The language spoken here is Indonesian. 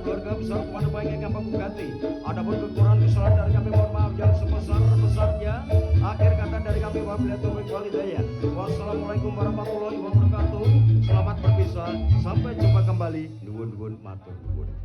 keluarga besar kepada baik yang gampang ganti. Adapun kekurangan kesalahan dari kami mohon maaf yang sebesar-besarnya. Akhir kata dari kami wabillahi taufiq wal hidayah. Wassalamualaikum warahmatullahi wabarakatuh. Selamat berpisah, sampai jumpa kembali. Nuwun nuwun matur nuwun.